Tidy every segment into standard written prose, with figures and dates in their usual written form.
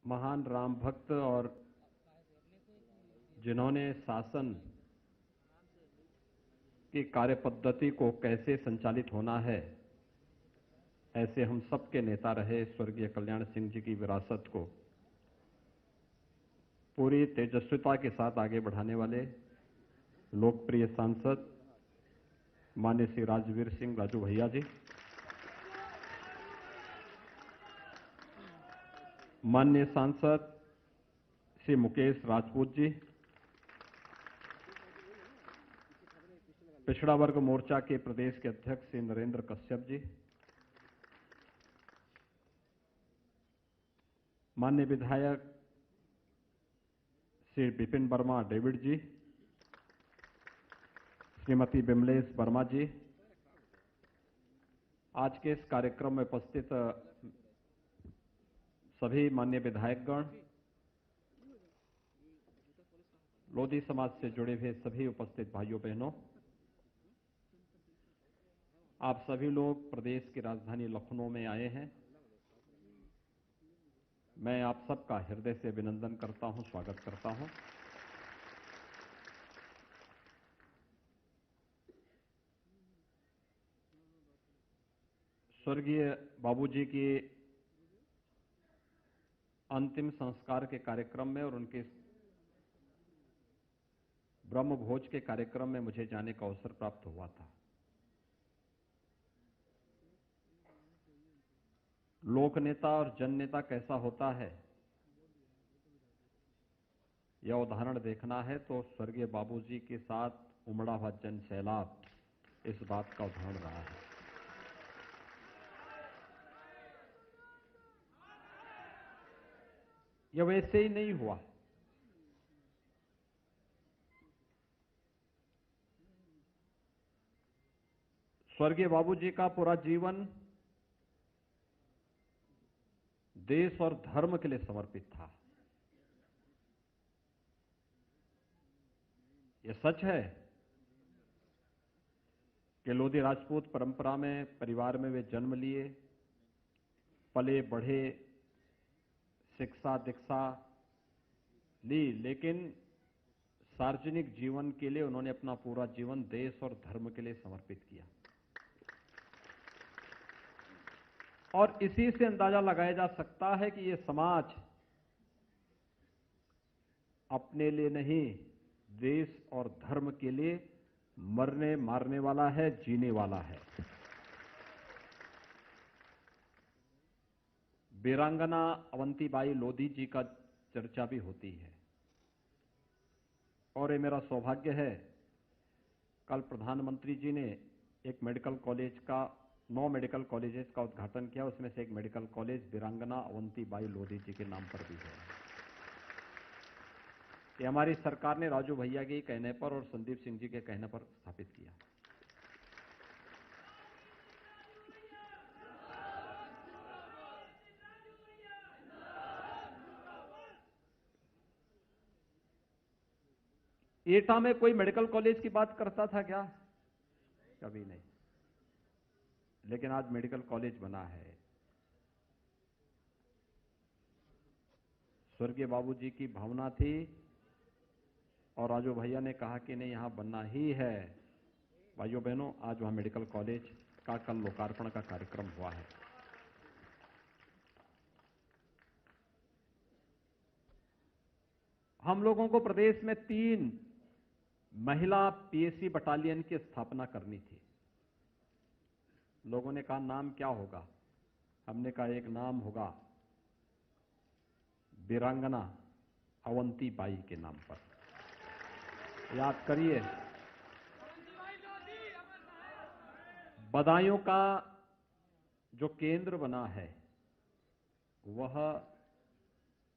महान राम भक्त और जिन्होंने शासन की कार्य पद्धति को कैसे संचालित होना है, ऐसे हम सबके नेता रहे स्वर्गीय कल्याण सिंह जी की विरासत को पूरी तेजस्विता के साथ आगे बढ़ाने वाले लोकप्रिय सांसद माननीय श्री राजवीर सिंह राजू भैया जी, माननीय सांसद श्री मुकेश राजपूत जी, पिछड़ा वर्ग मोर्चा के प्रदेश के अध्यक्ष श्री नरेंद्र कश्यप जी, माननीय विधायक श्री विपिन वर्मा डेविड जी, श्रीमती बिमलेश वर्मा जी, आज के इस कार्यक्रम में उपस्थित सभी माननीय विधायकगण, लोधी समाज से जुड़े हुए सभी उपस्थित भाइयों बहनों, आप सभी लोग प्रदेश की राजधानी लखनऊ में आए हैं। मैं आप सबका हृदय से अभिनंदन करता हूं, स्वागत करता हूं। स्वर्गीय बाबूजी की अंतिम संस्कार के कार्यक्रम में और उनके ब्रह्म भोज के कार्यक्रम में मुझे जाने का अवसर प्राप्त हुआ था। लोक नेता और जन नेता कैसा होता है, यह उदाहरण देखना है तो स्वर्गीय बाबूजी के साथ उमड़ा हुआ जन सैलाब इस बात का उदाहरण रहा है। यह वैसे ही नहीं हुआ। स्वर्गीय बाबूजी का पूरा जीवन देश और धर्म के लिए समर्पित था। यह सच है कि लोधी राजपूत परंपरा में परिवार में वे जन्म लिए, पले बढ़े, शिक्षा दीक्षा ली, लेकिन सार्वजनिक जीवन के लिए उन्होंने अपना पूरा जीवन देश और धर्म के लिए समर्पित किया। और इसी से अंदाजा लगाया जा सकता है कि यह समाज अपने लिए नहीं, देश और धर्म के लिए मरने मारने वाला है, जीने वाला है। वीरांगना अवंतीबाई लोधी जी का चर्चा भी होती है और ये मेरा सौभाग्य है, कल प्रधानमंत्री जी ने एक मेडिकल कॉलेज का 9 मेडिकल कॉलेजेस का उद्घाटन किया, उसमें से एक मेडिकल कॉलेज वीरांगना अवंतीबाई लोधी जी के नाम पर भी है। ये हमारी सरकार ने राजू भैया के कहने पर और संदीप सिंह जी के कहने पर स्थापित किया। एटा में कोई मेडिकल कॉलेज की बात करता था क्या? कभी नहीं। लेकिन आज मेडिकल कॉलेज बना है। स्वर्गीय बाबूजी की भावना थी और राजू भैया ने कहा कि नहीं, यहां बनना ही है। भाइयों बहनों, आज वहां मेडिकल कॉलेज का कल लोकार्पण का कार्यक्रम हुआ है। हम लोगों को प्रदेश में 3 महिला पीएसी बटालियन की स्थापना करनी थी। लोगों ने कहा नाम क्या होगा? हमने कहा एक नाम होगा वीरांगना अवंतीबाई के नाम पर। याद करिए, बदायूं का जो केंद्र बना है वह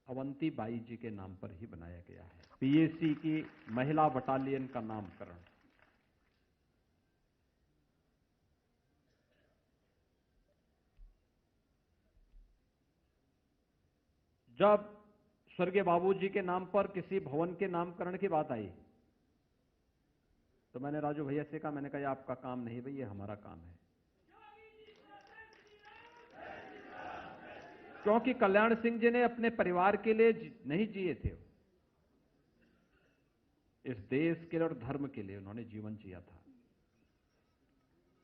अवंतीबाई जी के नाम पर ही बनाया गया है। पीएसी की महिला बटालियन का नामकरण। जब स्वर्गीय बाबूजी के नाम पर किसी भवन के नामकरण की बात आई तो मैंने राजू भैया से कहा, मैंने कहा आपका काम नहीं भाई, ये हमारा काम है। क्योंकि कल्याण सिंह जी ने अपने परिवार के लिए नहीं जिए थे, इस देश के लिए और धर्म के लिए उन्होंने जीवन जिया था।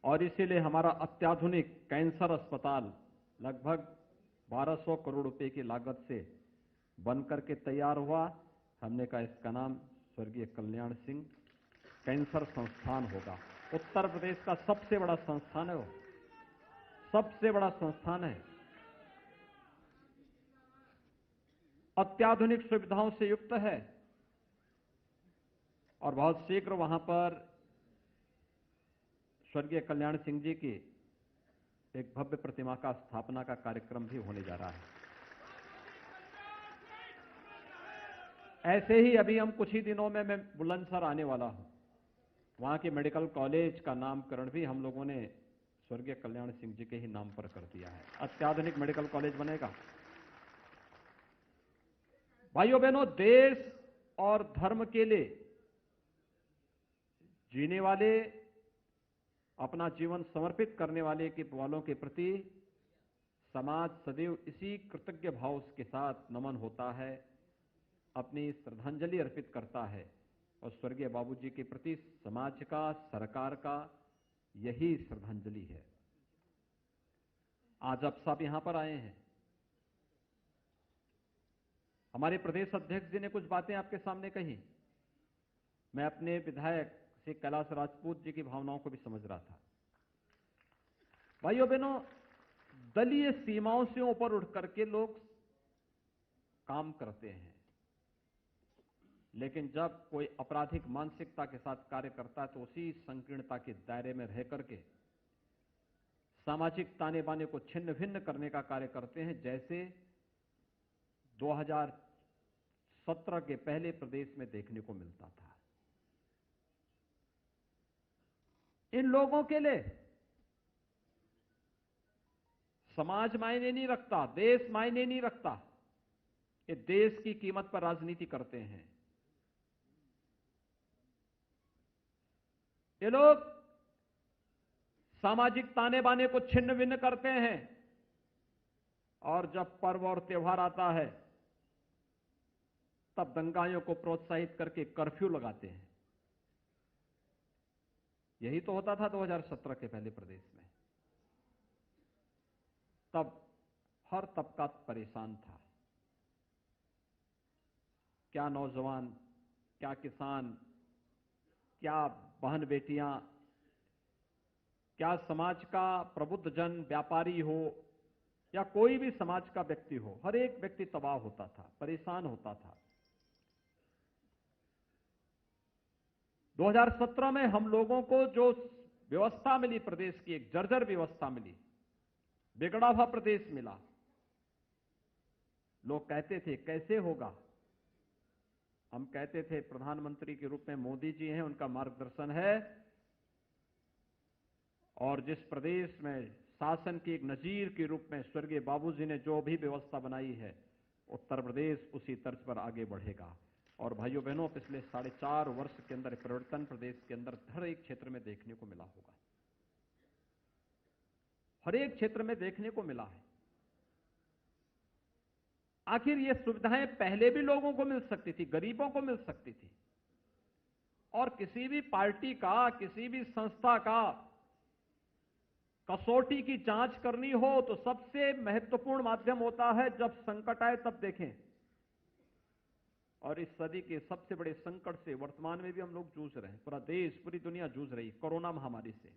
और इसीलिए हमारा अत्याधुनिक कैंसर अस्पताल लगभग 1200 करोड़ रुपए की लागत से बनकर के तैयार हुआ। हमने कहा इसका नाम स्वर्गीय कल्याण सिंह कैंसर संस्थान होगा। उत्तर प्रदेश का सबसे बड़ा संस्थान है वो, सबसे बड़ा संस्थान है। अत्याधुनिक सुविधाओं से युक्त है और बहुत शीघ्र वहां पर स्वर्गीय कल्याण सिंह जी की एक भव्य प्रतिमा का स्थापना का कार्यक्रम भी होने जा रहा है। ऐसे ही अभी हम कुछ ही दिनों में मैं बुलंदशहर आने वाला हूं, वहां के मेडिकल कॉलेज का नामकरण भी हम लोगों ने स्वर्गीय कल्याण सिंह जी के ही नाम पर कर दिया है। अत्याधुनिक मेडिकल कॉलेज बनेगा। भाइयों बहनों, देश और धर्म के लिए जीने वाले, अपना जीवन समर्पित करने वालों के प्रति समाज सदैव इसी कृतज्ञ भाव के साथ नमन होता है, अपनी श्रद्धांजलि अर्पित करता है। और स्वर्गीय बाबूजी के प्रति समाज का, सरकार का यही श्रद्धांजलि है। आज आप सब यहां पर आए हैं। हमारे प्रदेश अध्यक्ष जी ने कुछ बातें आपके सामने कही। मैं अपने विधायक श्री कैलाश राजपूत जी की भावनाओं को भी समझ रहा था। भाइयों बहनों, दलीय सीमाओं से ऊपर उठ करके लोग काम करते हैं, लेकिन जब कोई आपराधिक मानसिकता के साथ कार्य करता है तो उसी संकीर्णता के दायरे में रह करके सामाजिक ताने बाने को छिन्न भिन्न करने का कार्य करते हैं, जैसे 2017 के पहले प्रदेश में देखने को मिलता था। इन लोगों के लिए समाज मायने नहीं रखता, देश मायने नहीं रखता। ये देश की कीमत पर राजनीति करते हैं। ये लोग सामाजिक ताने बाने को छिन्न भिन्न करते हैं और जब पर्व और त्योहार आता है तब दंगाइयों को प्रोत्साहित करके कर्फ्यू लगाते हैं। यही तो होता था 2017 के पहले प्रदेश में। तब हर तबका परेशान था। क्या नौजवान, क्या किसान, क्या बहन बेटियां, क्या समाज का प्रबुद्ध जन, व्यापारी हो या कोई भी समाज का व्यक्ति हो, हर एक व्यक्ति तबाह होता था, परेशान होता था। 2017 में हम लोगों को जो व्यवस्था मिली, प्रदेश की एक जर्जर व्यवस्था मिली, बिगड़ा हुआ प्रदेश मिला। लोग कहते थे कैसे होगा। हम कहते थे प्रधानमंत्री के रूप में मोदी जी हैं, उनका मार्गदर्शन है, और जिस प्रदेश में शासन की एक नजीर के रूप में स्वर्गीय बाबूजी ने जो भी व्यवस्था बनाई है, उत्तर प्रदेश उसी तर्ज पर आगे बढ़ेगा। और भाइयों बहनों, पिछले 4.5 वर्ष के अंदर परिवर्तन प्रदेश के अंदर हर एक क्षेत्र में देखने को मिला होगा, हर एक क्षेत्र में देखने को मिला है। आखिर ये सुविधाएं पहले भी लोगों को मिल सकती थी, गरीबों को मिल सकती थी। और किसी भी पार्टी का, किसी भी संस्था का कसौटी की जांच करनी हो तो सबसे महत्वपूर्ण माध्यम होता है जब संकट आए तब देखें। और इस सदी के सबसे बड़े संकट से वर्तमान में भी हम लोग जूझ रहे हैं, पूरा देश, पूरी दुनिया जूझ रही, कोरोना महामारी से।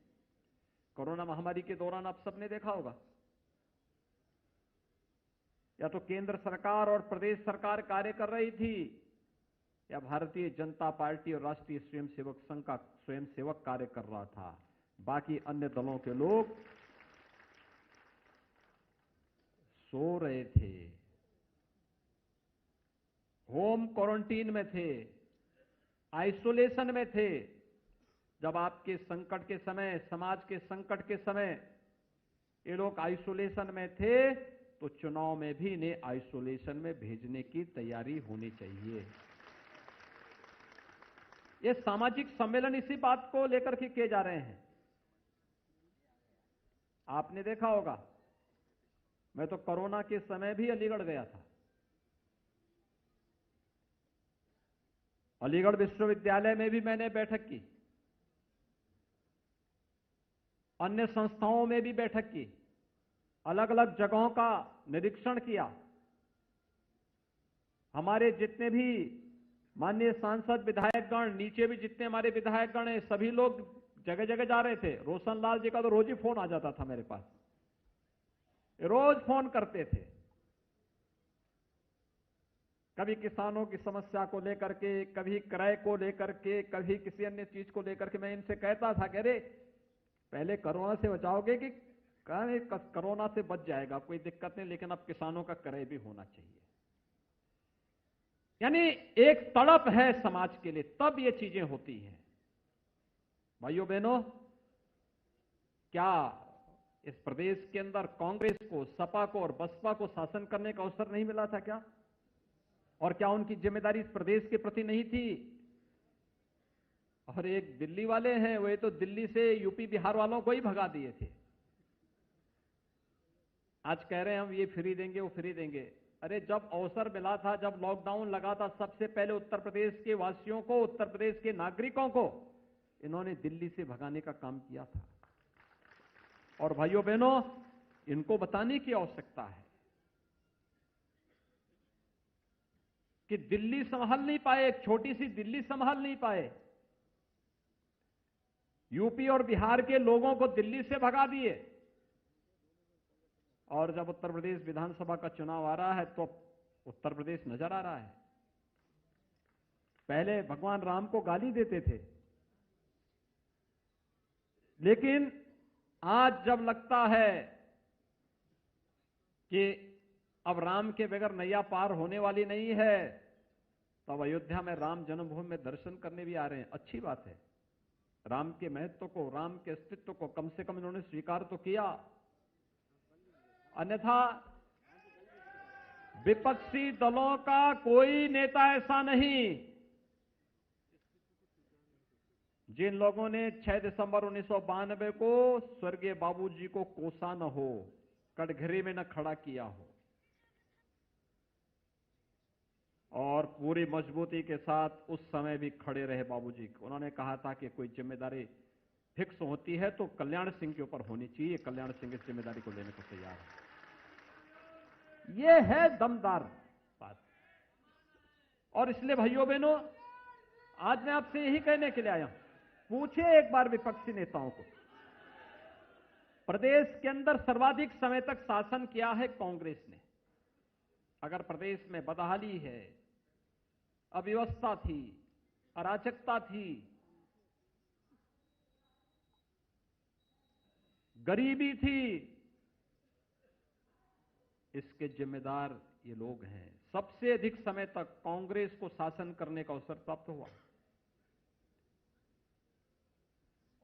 कोरोना महामारी के दौरान आप सबने देखा होगा, या तो केंद्र सरकार और प्रदेश सरकार कार्य कर रही थी, या भारतीय जनता पार्टी और राष्ट्रीय स्वयंसेवक संघ का स्वयंसेवक कार्य कर रहा था। बाकी अन्य दलों के लोग सो रहे थे, होम क्वारंटीन में थे, आइसोलेशन में थे। जब आपके संकट के समय, समाज के संकट के समय ये लोग आइसोलेशन में थे, तो चुनाव में भी इन्हें आइसोलेशन में भेजने की तैयारी होनी चाहिए। ये सामाजिक सम्मेलन इसी बात को लेकर के किए जा रहे हैं। आपने देखा होगा मैं तो कोरोना के समय भी अलीगढ़ गया था। अलीगढ़ विश्वविद्यालय में भी मैंने बैठक की, अन्य संस्थाओं में भी बैठक की, अलग अलग जगहों का निरीक्षण किया। हमारे जितने भी माननीय सांसद विधायकगण, नीचे भी जितने हमारे विधायकगण हैं, सभी लोग जगह जगह जा रहे थे। रोशन लाल जी का तो रोज ही फोन आ जाता था मेरे पास, रोज फोन करते थे, कभी किसानों की समस्या को लेकर के, कभी क्रय को लेकर के, कभी किसी अन्य चीज को लेकर के। मैं इनसे कहता था कि अरे पहले कोरोना से बचाओगे कि कोरोना से बच जाएगा, कोई दिक्कत नहीं, लेकिन अब किसानों का क्रय भी होना चाहिए। यानी एक तड़प है समाज के लिए, तब ये चीजें होती हैं। भाइयों बहनों, क्या इस प्रदेश के अंदर कांग्रेस को, सपा को और बसपा को शासन करने का अवसर नहीं मिला था क्या? और क्या उनकी जिम्मेदारी इस प्रदेश के प्रति नहीं थी? और एक दिल्ली वाले हैं, वे तो दिल्ली से यूपी बिहार वालों को ही भगा दिए थे। आज कह रहे हैं हम ये फ्री देंगे, वो फ्री देंगे। अरे जब अवसर मिला था, जब लॉकडाउन लगा था, सबसे पहले उत्तर प्रदेश के वासियों को, उत्तर प्रदेश के नागरिकों को इन्होंने दिल्ली से भगाने का काम किया था। और भाइयों बहनों, इनको बताने की आवश्यकता है कि दिल्ली संभाल नहीं पाए, एक छोटी सी दिल्ली संभाल नहीं पाए, यूपी और बिहार के लोगों को दिल्ली से भगा दिए। और जब उत्तर प्रदेश विधानसभा का चुनाव आ रहा है तो उत्तर प्रदेश नजर आ रहा है। पहले भगवान राम को गाली देते थे, लेकिन आज जब लगता है कि अब राम के बगैर नैया पार होने वाली नहीं है, तब अयोध्या में राम जन्मभूमि में दर्शन करने भी आ रहे हैं। अच्छी बात है, राम के महत्व को, राम के अस्तित्व को कम से कम इन्होंने स्वीकार तो किया। अन्यथा विपक्षी दलों का कोई नेता ऐसा नहीं जिन लोगों ने 6 दिसंबर 1992 को स्वर्गीय बाबूजी को कोसा न हो, कटघरे में न खड़ा किया हो, और पूरी मजबूती के साथ उस समय भी खड़े रहे बाबूजी। उन्होंने कहा था कि कोई जिम्मेदारी फिक्स होती है तो कल्याण सिंह के ऊपर होनी चाहिए, कल्याण सिंह इस जिम्मेदारी को लेने को तैयार है। यह है दमदार बात। और इसलिए भाइयों बहनों, आज मैं आपसे यही कहने के लिए आया हूं, पूछिए एक बार विपक्षी नेताओं को, प्रदेश के अंदर सर्वाधिक समय तक शासन किया है कांग्रेस ने। अगर प्रदेश में बदहाली है, अव्यवस्था थी, अराजकता थी, गरीबी थी, इसके जिम्मेदार ये लोग हैं। सबसे अधिक समय तक कांग्रेस को शासन करने का अवसर प्राप्त हुआ।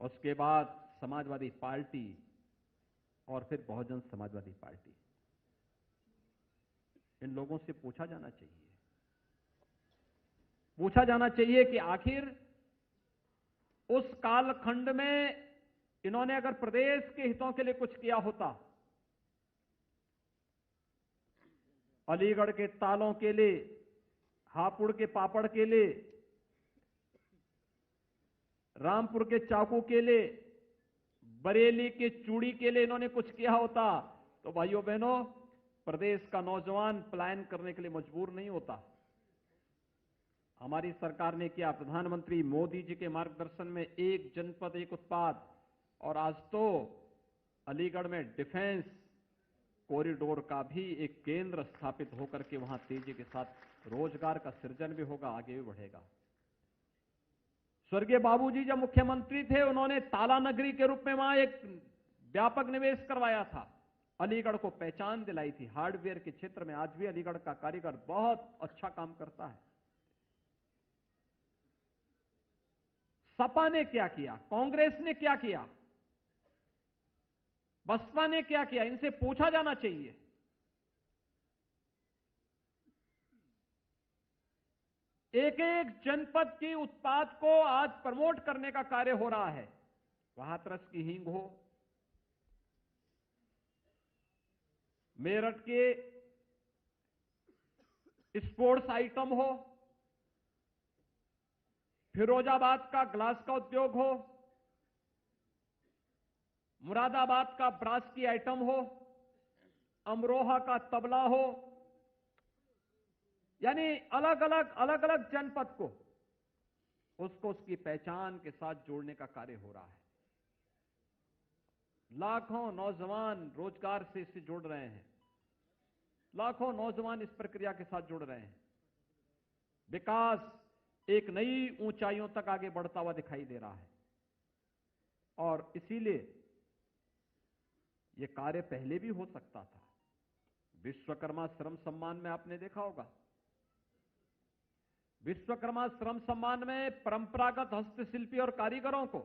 उसके बाद समाजवादी पार्टी और फिर बहुजन समाजवादी पार्टी। इन लोगों से पूछा जाना चाहिए कि आखिर उस कालखंड में इन्होंने अगर प्रदेश के हितों के लिए कुछ किया होता, अलीगढ़ के तालों के लिए, हापुड़ के पापड़ के लिए, रामपुर के चाकू के लिए, बरेली के चूड़ी के लिए इन्होंने कुछ किया होता, तो भाइयों बहनों, प्रदेश का नौजवान पलायन करने के लिए मजबूर नहीं होता। हमारी सरकार ने किया, प्रधानमंत्री मोदी जी के मार्गदर्शन में एक जनपद एक उत्पाद, और आज तो अलीगढ़ में डिफेंस कॉरिडोर का भी एक केंद्र स्थापित होकर के वहां तेजी के साथ रोजगार का सृजन भी होगा, आगे भी बढ़ेगा। स्वर्गीय बाबूजी जब मुख्यमंत्री थे, उन्होंने ताला नगरी के रूप में वहां एक व्यापक निवेश करवाया था, अलीगढ़ को पहचान दिलाई थी हार्डवेयर के क्षेत्र में। आज भी अलीगढ़ का कारीगर बहुत अच्छा काम करता है। सपा ने क्या किया, कांग्रेस ने क्या किया, बसपा ने क्या किया, इनसे पूछा जाना चाहिए। एक एक जनपद की उत्पाद को आज प्रमोट करने का कार्य हो रहा है। वहां हाथरस की हींग हो, मेरठ के स्पोर्ट्स आइटम हो, फिरोजाबाद का ग्लास का उद्योग हो, मुरादाबाद का ब्रास की आइटम हो, अमरोहा का तबला हो, यानी अलग अलग जनपद को उसको उसकी पहचान के साथ जोड़ने का कार्य हो रहा है। लाखों नौजवान रोजगार से इससे जुड़ रहे हैं, लाखों नौजवान इस प्रक्रिया के साथ जुड़ रहे हैं। विकास एक नई ऊंचाइयों तक आगे बढ़ता हुआ दिखाई दे रहा है और इसीलिए यह कार्य पहले भी हो सकता था। विश्वकर्मा श्रम सम्मान में आपने देखा होगा, विश्वकर्मा श्रम सम्मान में परंपरागत हस्तशिल्पी और कारीगरों को,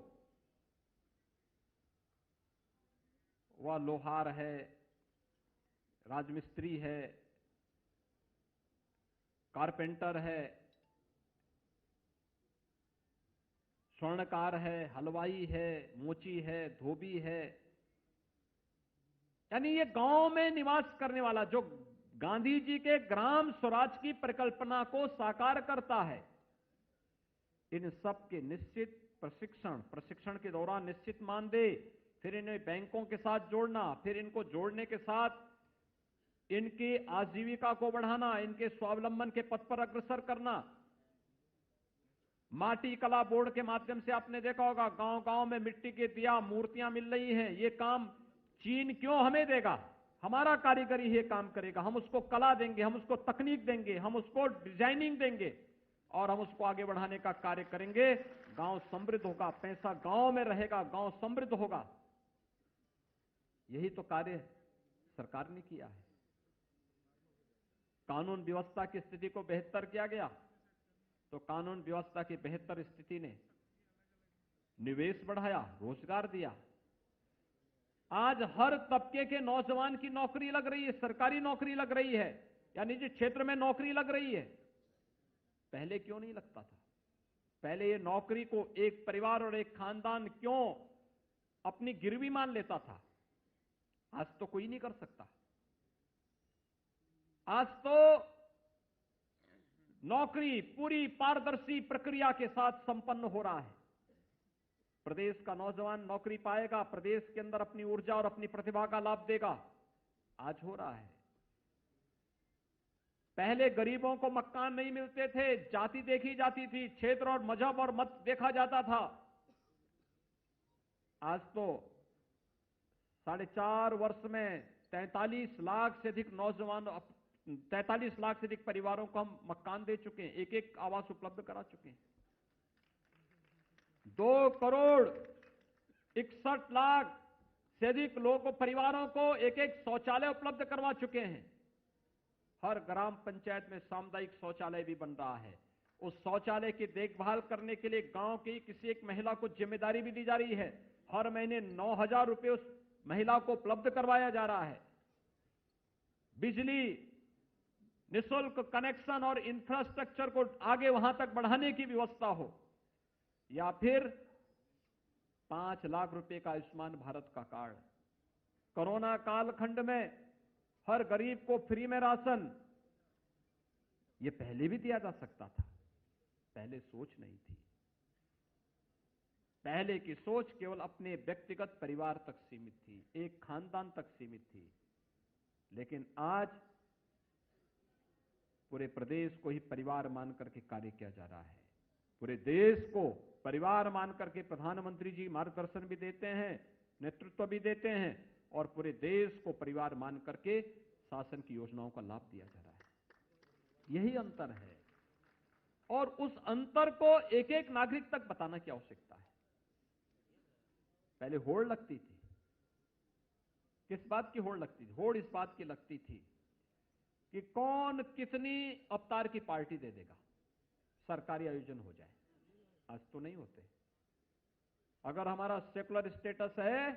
वह लोहार है, राजमिस्त्री है, कारपेंटर है, स्वर्णकार है, हलवाई है, मोची है, धोबी है, यानी ये गांव में निवास करने वाला जो गांधी जी के ग्राम स्वराज की परिकल्पना को साकार करता है, इन सब के निश्चित प्रशिक्षण के दौरान निश्चित मानदेय, फिर इन्हें बैंकों के साथ जोड़ना, फिर इनको जोड़ने के साथ इनकी आजीविका को बढ़ाना, इनके स्वावलंबन के पथ पर अग्रसर करना। माटी कला बोर्ड के माध्यम से आपने देखा होगा गांव गांव में मिट्टी के दिया मूर्तियां मिल रही हैं। ये काम चीन क्यों हमें देगा? हमारा कारीगरी ये काम करेगा, हम उसको कला देंगे, हम उसको तकनीक देंगे, हम उसको डिजाइनिंग देंगे और हम उसको आगे बढ़ाने का कार्य करेंगे। गांव समृद्ध होगा, पैसा गांव में रहेगा, गांव समृद्ध होगा। यही तो कार्य सरकार ने किया है। कानून व्यवस्था की स्थिति को बेहतर किया गया, तो कानून व्यवस्था की बेहतर स्थिति ने निवेश बढ़ाया, रोजगार दिया। आज हर तबके के नौजवान की नौकरी लग रही है, सरकारी नौकरी लग रही है, यानी जिस क्षेत्र में नौकरी लग रही है। पहले क्यों नहीं लगता था? पहले ये नौकरी को एक परिवार और एक खानदान क्यों अपनी गिरवी मान लेता था? आज तो कोई नहीं कर सकता। आज तो नौकरी पूरी पारदर्शी प्रक्रिया के साथ संपन्न हो रहा है। प्रदेश का नौजवान नौकरी पाएगा, प्रदेश के अंदर अपनी ऊर्जा और अपनी प्रतिभा का लाभ देगा। आज हो रहा है। पहले गरीबों को मकान नहीं मिलते थे, जाति देखी जाती थी, क्षेत्र और मजहब और मत देखा जाता था। आज तो 4.5 वर्ष में 43 लाख से अधिक नौजवान, 43 लाख से अधिक परिवारों को हम मकान दे चुके हैं, एक एक आवास उपलब्ध करा चुके हैं। 2 करोड़ 61 लाख से अधिक लोगों, परिवारों को एक एक शौचालय उपलब्ध करवा चुके हैं। हर ग्राम पंचायत में सामुदायिक शौचालय भी बन रहा है। उस शौचालय की देखभाल करने के लिए गांव की किसी एक महिला को जिम्मेदारी भी दी जा रही है। हर महीने 9,000 रुपए उस महिला को उपलब्ध करवाया जा रहा है। बिजली, निःशुल्क कनेक्शन और इंफ्रास्ट्रक्चर को आगे वहां तक बढ़ाने की व्यवस्था हो, या फिर 5 लाख रुपए का आयुष्मान भारत का कार्ड। कोरोना कालखंड में हर गरीब को फ्री में राशन, यह पहले भी दिया जा सकता था। पहले सोच नहीं थी। पहले की सोच केवल अपने व्यक्तिगत परिवार तक सीमित थी, एक खानदान तक सीमित थी। लेकिन आज पूरे प्रदेश को ही परिवार मान करके कार्य किया जा रहा है। पूरे देश को परिवार मान करके प्रधानमंत्री जी मार्गदर्शन भी देते हैं, नेतृत्व भी देते हैं और पूरे देश को परिवार मान करके शासन की योजनाओं का लाभ दिया जा रहा है। यही अंतर है और उस अंतर को एक एक नागरिक तक बताना की आवश्यकता है। पहले होड़ लगती थी। किस बात की होड़ लगती थी? होड़ इस बात की लगती थी कि कौन कितनी अवतार की पार्टी दे देगा, सरकारी आयोजन हो जाए। आज तो नहीं होते। अगर हमारा सेकुलर स्टेटस है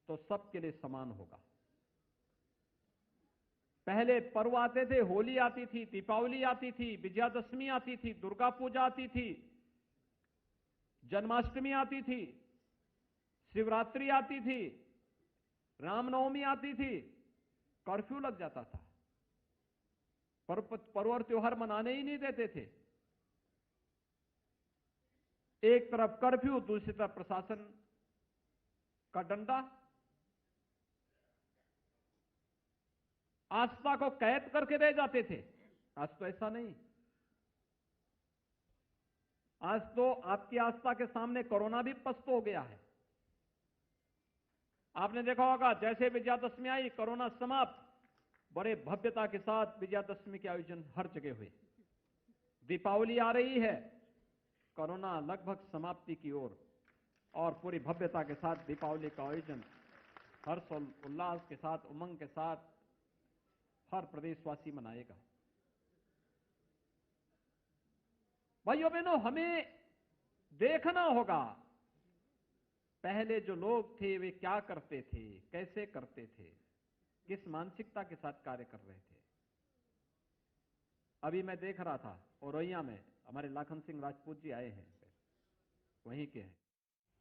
तो सबके लिए समान होगा। पहले पर्व आते थे, होली आती थी, दीपावली आती थी, विजयादशमी आती थी, दुर्गा पूजा आती थी, जन्माष्टमी आती थी, शिवरात्रि आती थी, रामनवमी आती थी, कर्फ्यू लग जाता था, पर्व और त्योहार मनाने ही नहीं देते थे। एक तरफ कर्फ्यू, दूसरी तरफ प्रशासन का डंडा। आस्था को कैद करके रह जाते थे। आज तो ऐसा नहीं। आज तो आपकी आस्था के सामने कोरोना भी पस्त हो गया है। आपने देखा होगा, जैसे विजयादशमी आई, कोरोना समाप्त, बड़े भव्यता के साथ विजयादशमी के आयोजन हर जगह हुए। दीपावली आ रही है, कोरोना लगभग समाप्ति की ओर, और पूरी भव्यता के साथ दीपावली का आयोजन हर्ष और उल्लास के साथ, उमंग के साथ हर प्रदेशवासी मनाएगा। भाइयों बहनों, हमें देखना होगा पहले जो लोग थे वे क्या करते थे, कैसे करते थे, किस मानसिकता के साथ कार्य कर रहे थे। अभी मैं देख रहा था औरैया में हमारे लाखन सिंह राजपूत जी आए हैं, वहीं के हैं।